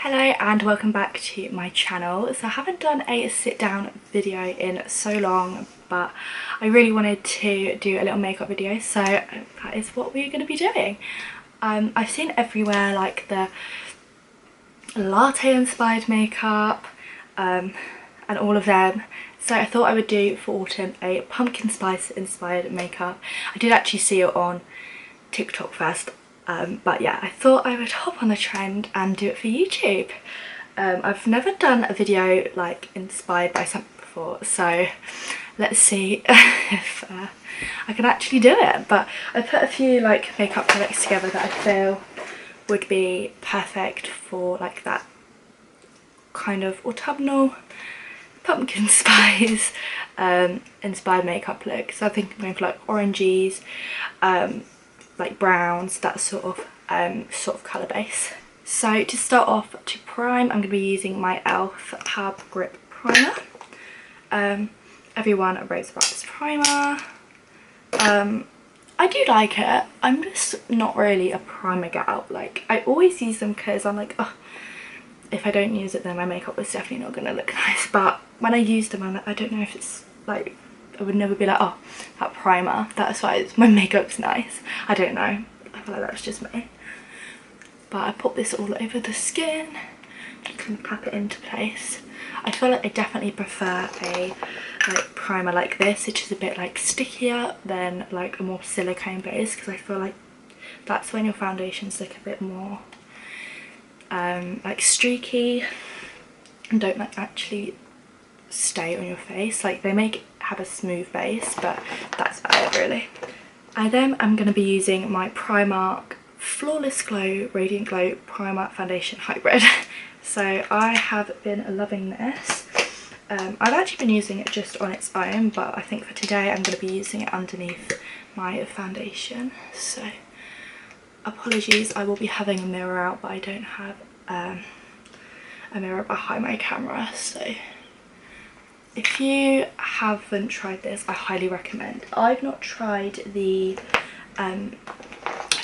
Hello and welcome back to my channel. So I haven't done a sit down video in so long, but I really wanted to do a little makeup video, so that is what we're going to be doing. I've seen everywhere like the latte inspired makeup and all of them, so I thought I would do for autumn a pumpkin spice inspired makeup. I did actually see it on TikTok first. But yeah, I thought I would hop on the trend and do it for YouTube. I've never done a video like inspired by something before, so let's see if I can actually do it. But I put a few like makeup products together that I feel would be perfect for like that kind of autumnal pumpkin spice inspired makeup look. So I think I'm going for like oranges, like browns, that sort of colour base. So to start off, to prime, I'm going to be using my e.l.f. Pab Grip Primer. Everyone raves about this primer. I do like it. I'm just not really a primer gal. Like, I always use them because I'm like, oh, if I don't use it then my makeup is definitely not going to look nice. But when I use them, I don't know if it's like, I would never be like, oh, that primer, that's why my makeup's nice. I don't know, I feel like that's just me. But I put this all over the skin, just kind of tap it into place. I feel like I definitely prefer a like primer like this, which is a bit like stickier than like a more silicone base, because I feel like that's when your foundations look a bit more like streaky and don't like actually stay on your face. Like, they have a smooth base, but that's about it really. I then am going to be using my Primark Flawless Glow Radiant Glow Primer Foundation Hybrid. So I have been loving this. I've actually been using it just on its own, but I think for today I'm going to be using it underneath my foundation. So apologies, I will be having a mirror out, but I don't have a mirror behind my camera. So if you haven't tried this, I highly recommend. I've not tried the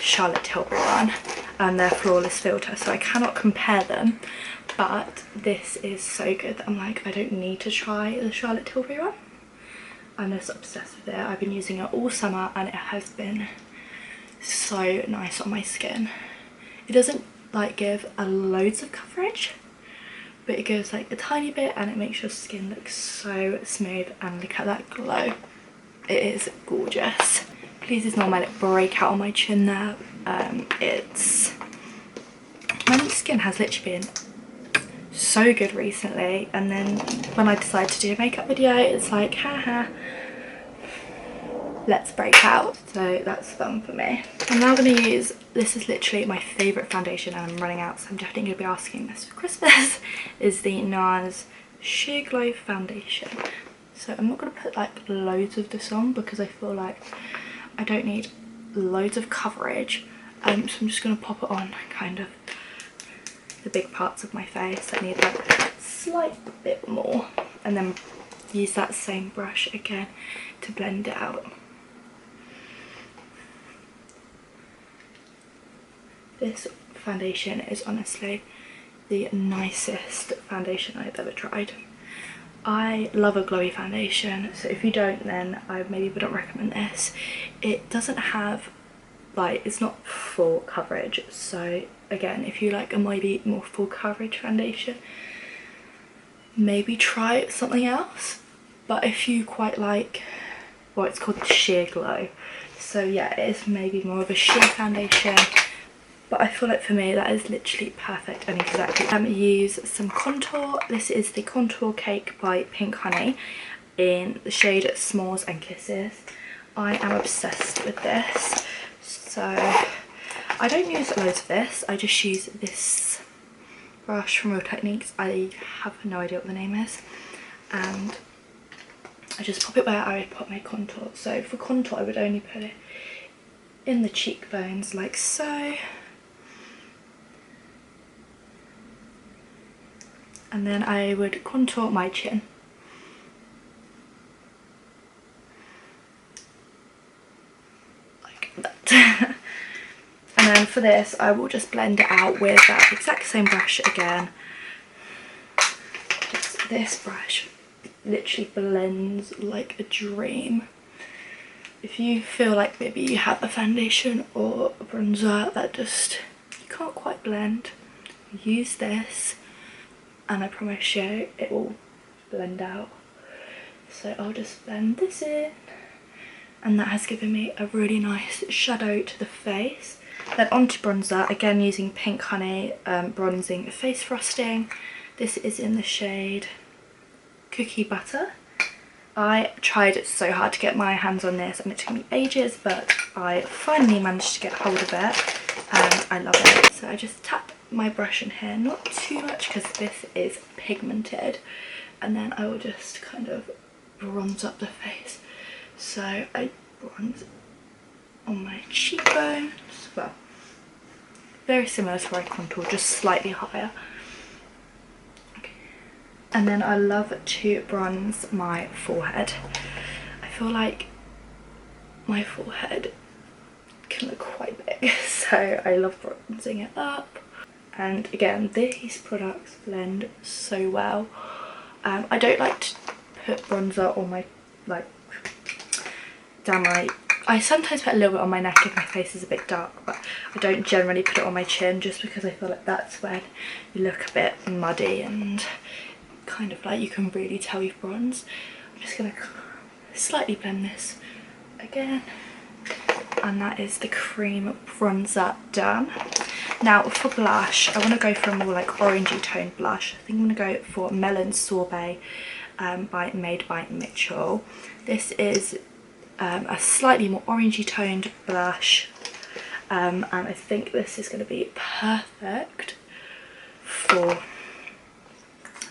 Charlotte Tilbury one and their Flawless Filter, so I cannot compare them, but this is so good that I'm like, I don't need to try the Charlotte Tilbury one. I'm just obsessed with it. I've been using it all summer and it has been so nice on my skin. It doesn't like give a loads of coverage, but it gives like a tiny bit and it makes your skin look so smooth, and look at that glow. It is gorgeous. Please ignore my little breakout on my chin there. My skin has literally been so good recently, and then when I decide to do a makeup video, it's like, haha, let's break out. So that's fun for me. I'm now going to use, this is literally my favourite foundation and I'm running out, so I'm definitely going to be asking this for Christmas, is the Nars Sheer Glow Foundation. So I'm not going to put like loads of this on because I feel like I don't need loads of coverage, so I'm just going to pop it on kind of the big parts of my face that need like a slight bit more, and then use that same brush again to blend it out. This foundation is honestly the nicest foundation I've ever tried. I love a glowy foundation, so if you don't, then I maybe wouldn't recommend this. It doesn't have like, it's not full coverage, so again, if you like a maybe more full coverage foundation, maybe try something else. But if you quite like, well, it's called Sheer Glow, so yeah, it is maybe more of a sheer foundation. But I feel like for me that is literally perfect and exactly. Use some contour. This is the Contour Cake by Pink Honey in the shade S'mores and Kisses. I am obsessed with this. So I don't use loads of this. I just use this brush from Real Techniques. I have no idea what the name is. And I just pop it where I would put my contour. So for contour I would only put it in the cheekbones like so. And then I would contour my chin. Like that. And then for this, I will just blend it out with that exact same brush again. This brush literally blends like a dream. If you feel like maybe you have a foundation or a bronzer that just you can't quite blend, use this and I promise you it will blend out. So I'll just blend this in, and that has given me a really nice shadow to the face. Then onto bronzer, again using Pink Honey bronzing face frosting. This is in the shade Cookie Butter. I tried so hard to get my hands on this and it took me ages, but I finally managed to get hold of it and I love it. So I just tap my brush in here, not too much because this is pigmented, and then I will just kind of bronze up the face. So I bronze on my cheekbones, well, very similar to where I contour, just slightly higher. And then I love to bronze my forehead. I feel like my forehead can look quite big, so I love bronzing it up. And again, these products blend so well. I don't like to put bronzer on my, like, down my, I sometimes put a little bit on my neck if my face is a bit dark, but I don't generally put it on my chin just because I feel like that's when you look a bit muddy and kind of like you can really tell you've bronzed. I'm just gonna slightly blend this again, and that is the cream bronzer done. Now for blush, I want to go for a more like orangey toned blush. I think I'm going to go for Melon Sorbet made by Mitchel. This is a slightly more orangey toned blush, and I think this is going to be perfect for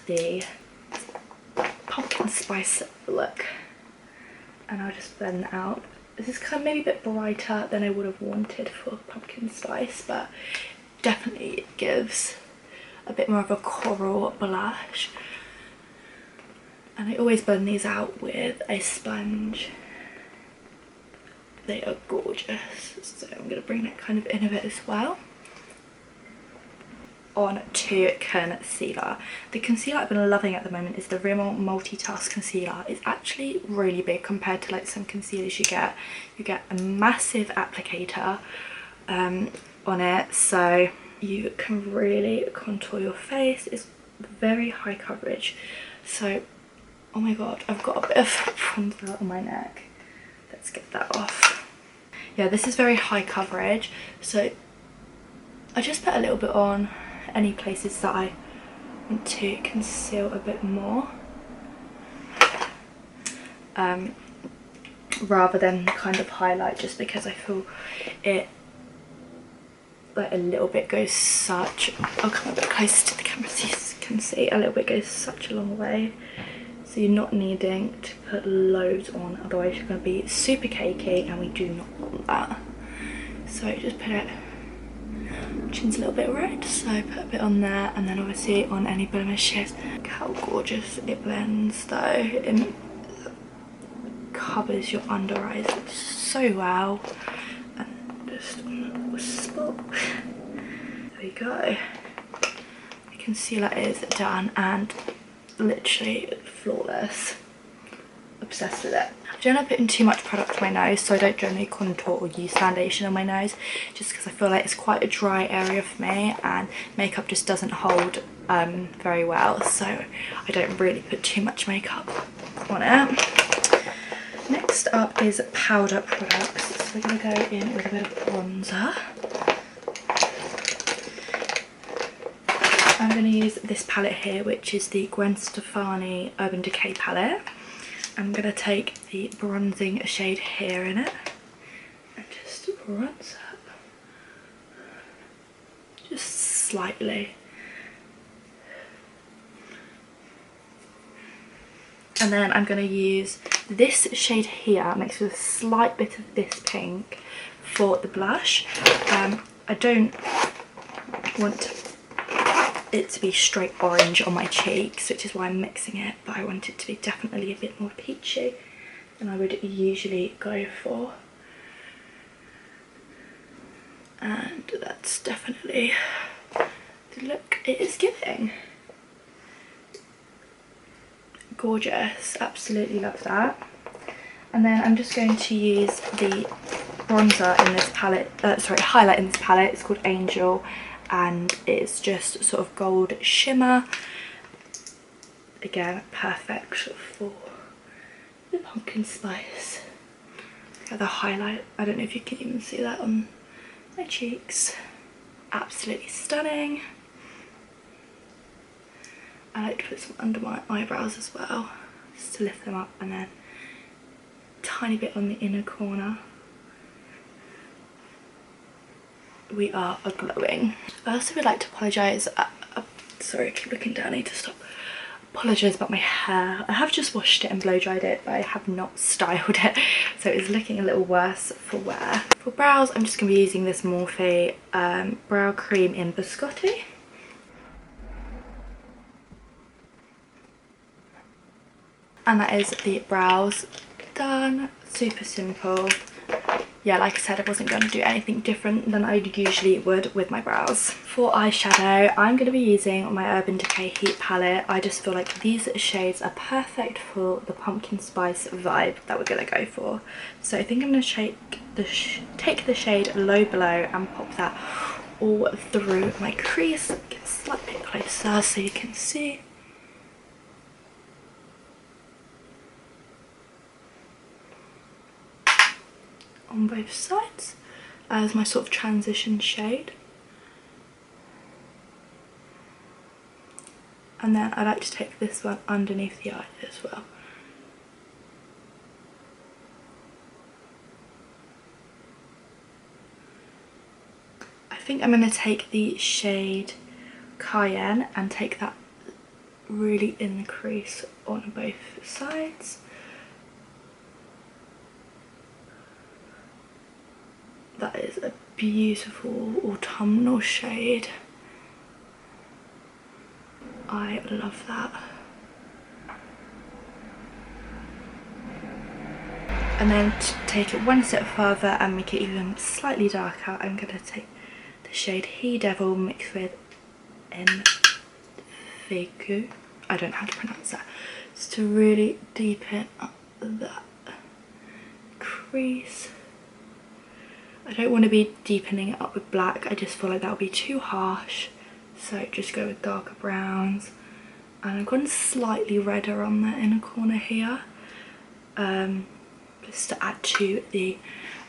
the pumpkin spice look. And I'll just blend that out. This is kind of maybe a bit brighter than I would have wanted for pumpkin spice, but definitely it gives a bit more of a coral blush. And I always blend these out with a sponge. They are gorgeous, so I'm going to bring that kind of in a bit as well. On to concealer. The concealer I've been loving at the moment is the Rimmel Multitask Concealer. It's actually really big compared to like some concealers you get. You get a massive applicator on it, so you can really contour your face. It's very high coverage. So, oh my god, I've got a bit of bronzer on my neck. Let's get that off. Yeah, this is very high coverage, so I just put a little bit on any places that I want to conceal a bit more, rather than kind of highlight, just because I feel it like a little bit goes such, I'll come a bit closer to the camera so you can see, a little bit goes such a long way. So you're not needing to put loads on, otherwise you're going to be super cakey and we do not want that. So just put it, chin's a little bit red, so put a bit on there, and then obviously on any blemishes. Look how gorgeous it blends though. It covers your under eyes so well. And just on a little spot. There we go. The concealer is done and literally flawless. Obsessed with it. I don't put in too much product on my nose, so I don't generally contour or use foundation on my nose, just because I feel like it's quite a dry area for me and makeup just doesn't hold very well, so I don't really put too much makeup on it. Next up is powder products, so we're going to go in with a bit of bronzer. I'm going to use this palette here, which is the Gwen Stefani Urban Decay palette. I'm going to take the bronzing shade here in it and just bronze up, just slightly. And then I'm going to use this shade here mixed with a slight bit of this pink for the blush. I don't want it to be straight orange on my cheeks, which is why I'm mixing it, but I want it to be definitely a bit more peachy than I would usually go for. and that's definitely the look it is giving. Gorgeous, absolutely love that. And then I'm just going to use the bronzer in this palette, highlight in this palette. It's called Angel, and it's just sort of gold shimmer. Again, perfect for the pumpkin spice. Look at the highlight. I don't know if you can even see that on my cheeks. Absolutely stunning. I like to put some under my eyebrows as well, just to lift them up, and then a tiny bit on the inner corner. We are glowing. I also would like to apologise. Sorry, I keep looking down. I need to stop. Apologise about my hair. I have just washed it and blow dried it, but I have not styled it, so it's looking a little worse for wear. For brows, I'm just going to be using this Morphe brow cream in Biscotti. And that is the brows done. Super simple. Yeah, like I said, I wasn't going to do anything different than I usually would with my brows. For eyeshadow, I'm going to be using my Urban Decay Heat palette. I just feel like these shades are perfect for the pumpkin spice vibe that we're going to go for. So I think I'm going to take the shade Low Blow and pop that all through my crease. Get a slight bit closer so you can see. On both sides as my sort of transition shade. And then I like to take this one underneath the eye as well. I think I'm going to take the shade Cayenne and take that really in the crease on both sides. That is a beautiful autumnal shade. I love that. And then to take it one step further and make it even slightly darker, I'm going to take the shade He Devil mixed with VOGUE. I don't know how to pronounce that. Just to really deepen up that crease. I don't want to be deepening it up with black. I just feel like that would be too harsh. So just go with darker browns. And I've gone slightly redder on the inner corner here. Just to add to the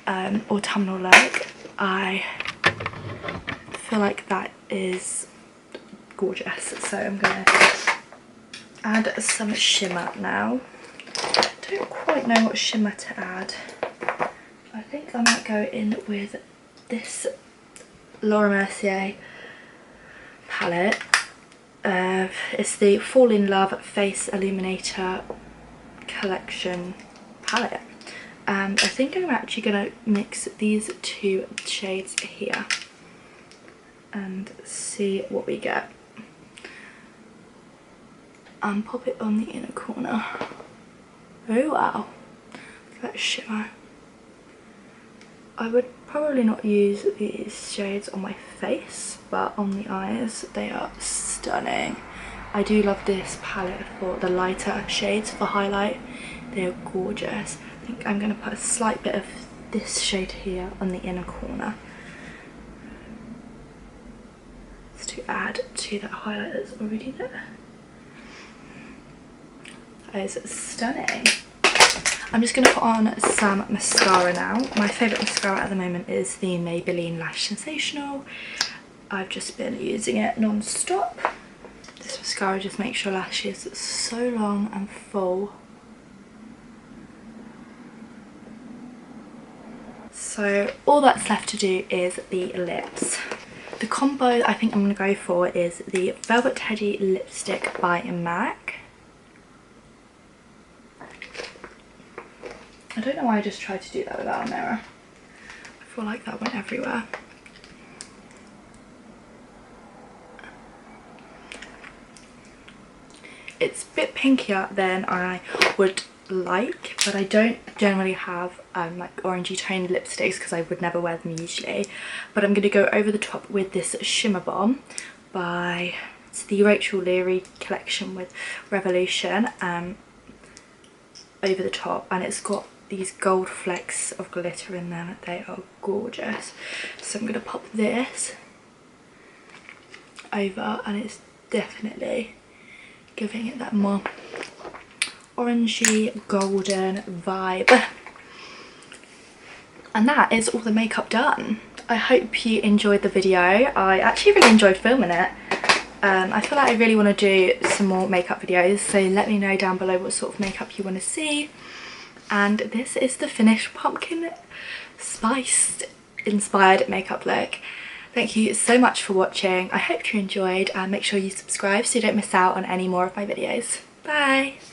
autumnal look. I feel like that is gorgeous. So I'm going to add some shimmer now. I don't quite know what shimmer to add. I think I might go in with this Laura Mercier palette. It's the Fall in Love Face Illuminator Collection palette. And I think I'm actually going to mix these two shades here and see what we get. And pop it on the inner corner. Oh wow, look at that shimmer. I would probably not use these shades on my face, but on the eyes they are stunning. I do love this palette for the lighter shades for highlight. They are gorgeous. I think I'm going to put a slight bit of this shade here on the inner corner, just to add to that highlight that's already there. That is stunning. I'm just going to put on some mascara now. My favourite mascara at the moment is the Maybelline Lash Sensational. I've just been using it non-stop. This mascara just makes your lashes so long and full. So all that's left to do is the lips. The combo I think I'm going to go for is the Velvet Teddy lipstick by MAC. I don't know why I just tried to do that without a mirror. I feel like that went everywhere. It's a bit pinkier than I would like, but I don't generally have like orangey toned lipsticks because I would never wear them usually. But I'm going to go over the top with this Shimmer Bomb by, it's the Rachel Leary collection with Revolution, over the top, and it's got these gold flecks of glitter in them. They are gorgeous. So I'm going to pop this over, and it's definitely giving it that more orangey golden vibe. And that is all the makeup done. I hope you enjoyed the video. I actually really enjoyed filming it. I feel like I really want to do some more makeup videos, so let me know down below what sort of makeup you want to see. And this is the finished pumpkin spice inspired makeup look. Thank you so much for watching. I hope you enjoyed, and make sure you subscribe so you don't miss out on any more of my videos. Bye!